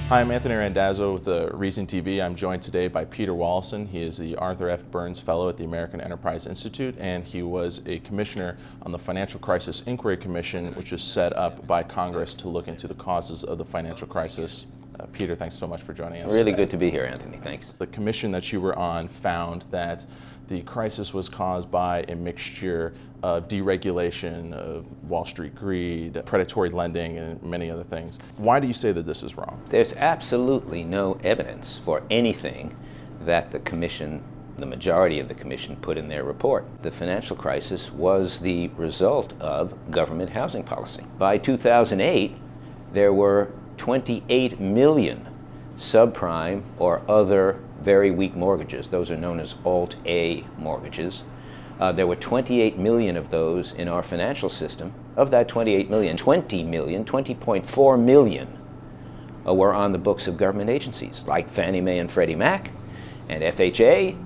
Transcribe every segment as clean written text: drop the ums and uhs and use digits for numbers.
Hi, I'm Anthony Randazzo with the Reason TV. I'm joined today by Peter Wallison. He is the Arthur F. Burns Fellow at the American Enterprise Institute, and he was a commissioner on the Financial Crisis Inquiry Commission, which was set up by Congress to look into the causes of the financial crisis. Peter, thanks so much for joining us. Really good to be here, Anthony. Thanks. The commission that you were on found that the crisis was caused by a mixture of deregulation, of Wall Street greed, predatory lending, and many other things. Why do you say that this is wrong? There's absolutely no evidence for anything that the commission, the majority of the commission, put in their report. The financial crisis was the result of government housing policy. By 2008, there were 28 million subprime or other very weak mortgages. Those are known as Alt-A mortgages. There were 28 million of those in our financial system. Of that 28 million, 20.4 million were on the books of government agencies like Fannie Mae and Freddie Mac and FHA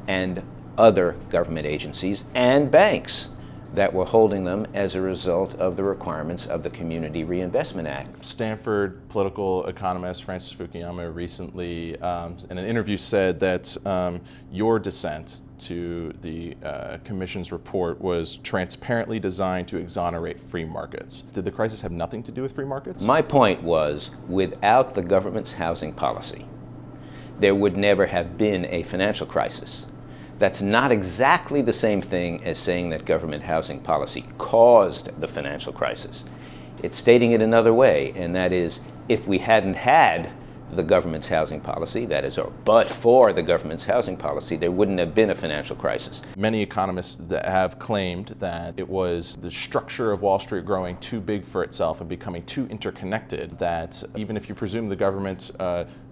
and other government agencies and banks that were holding them as a result of the requirements of the Community Reinvestment Act. Stanford political economist Francis Fukuyama recently, in an interview, said that your dissent to the Commission's report was transparently designed to exonerate free markets. Did the crisis have nothing to do with free markets? My point was, without the government's housing policy, there would never have been a financial crisis. That's not exactly the same thing as saying that government housing policy caused the financial crisis. It's stating it another way, and that is, if we hadn't had the government's housing policy, that is, or but for the government's housing policy, there wouldn't have been a financial crisis. Many economists that have claimed that it was the structure of Wall Street growing too big for itself and becoming too interconnected, that even if you presume the government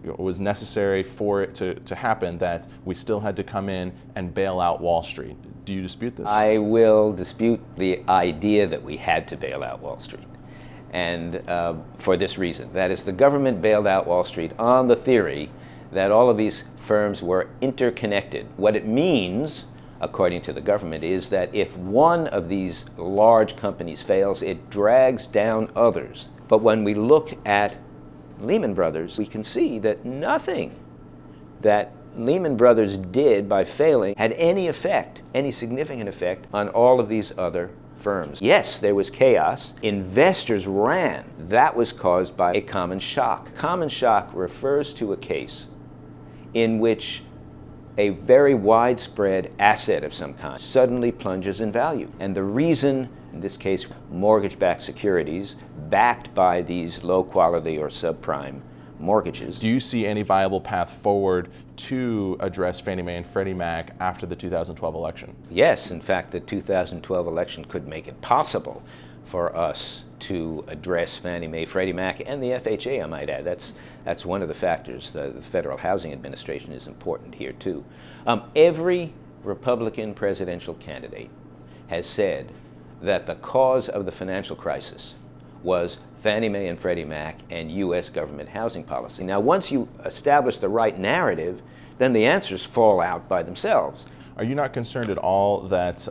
was necessary for it to happen, that we still had to come in and bail out Wall Street. Do you dispute this? I will dispute the idea that we had to bail out Wall Street. And for this reason, that is, the government bailed out Wall Street on the theory that all of these firms were interconnected. What it means, according to the government, is that if one of these large companies fails, it drags down others. But when we look at Lehman Brothers, we can see that nothing that Lehman Brothers did by failing had any effect, any significant effect, on all of these other firms. Yes, there was chaos. Investors ran. That was caused by a common shock. Common shock refers to a case in which a very widespread asset of some kind suddenly plunges in value. And the reason, in this case, mortgage-backed securities backed by these low-quality or subprime mortgages. Do you see any viable path forward to address Fannie Mae and Freddie Mac after the 2012 election? Yes, in fact, the 2012 election could make it possible for us to address Fannie Mae, Freddie Mac, and the FHA, I might add. That's one of the factors. The Federal Housing Administration is important here, too. Every Republican presidential candidate has said that the cause of the financial crisis was Fannie Mae and Freddie Mac and U.S. government housing policy. Now, once you establish the right narrative, then the answers fall out by themselves. Are you not concerned at all that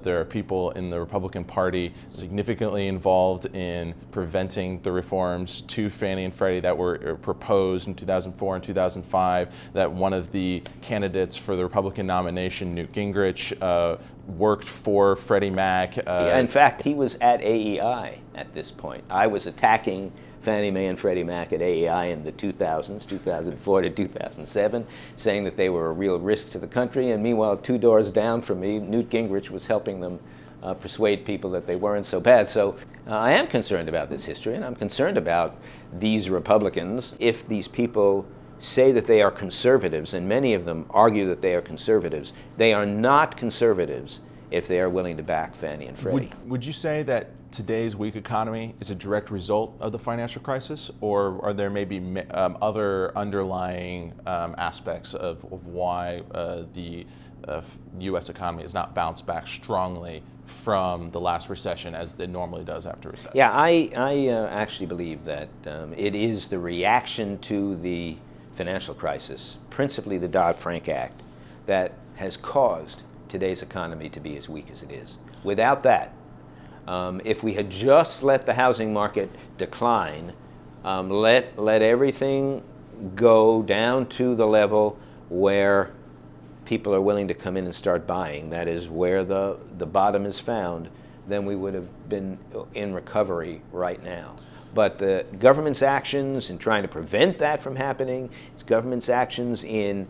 there are people in the Republican Party significantly involved in preventing the reforms to Fannie and Freddie that were proposed in 2004 and 2005, that one of the candidates for the Republican nomination, Newt Gingrich, worked for Freddie Mac? In fact, he was at AEI at this point. I was attacking Fannie Mae and Freddie Mac at AEI in the 2000s, 2004 to 2007, saying that they were a real risk to the country, and meanwhile, 2 doors down from me, Newt Gingrich was helping them persuade people that they weren't so bad. So I am concerned about this history, and I'm concerned about these Republicans. If these people say that they are conservatives, and many of them argue that they are conservatives, they are not conservatives if they are willing to back Fannie and Freddie. Would you say that today's weak economy is a direct result of the financial crisis, or are there maybe other underlying aspects of why the U.S. economy has not bounced back strongly from the last recession as it normally does after recession? Yeah, I actually believe that it is the reaction to the financial crisis, principally the Dodd-Frank Act, that has caused today's economy to be as weak as it is. Without that, if we had just let the housing market decline Let everything go down to the level where people are willing to come in and start buying. That is where the bottom is found. Then we would have been in recovery right now. But the government's actions in trying to prevent that from happening, its government's actions in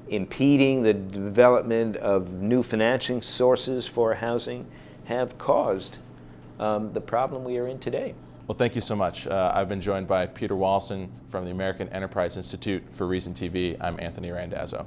impeding the development of new financing sources for housing have caused the problem we are in today. Well, thank you so much. I've been joined by Peter Wallison from the American Enterprise Institute for Reason TV. I'm Anthony Randazzo.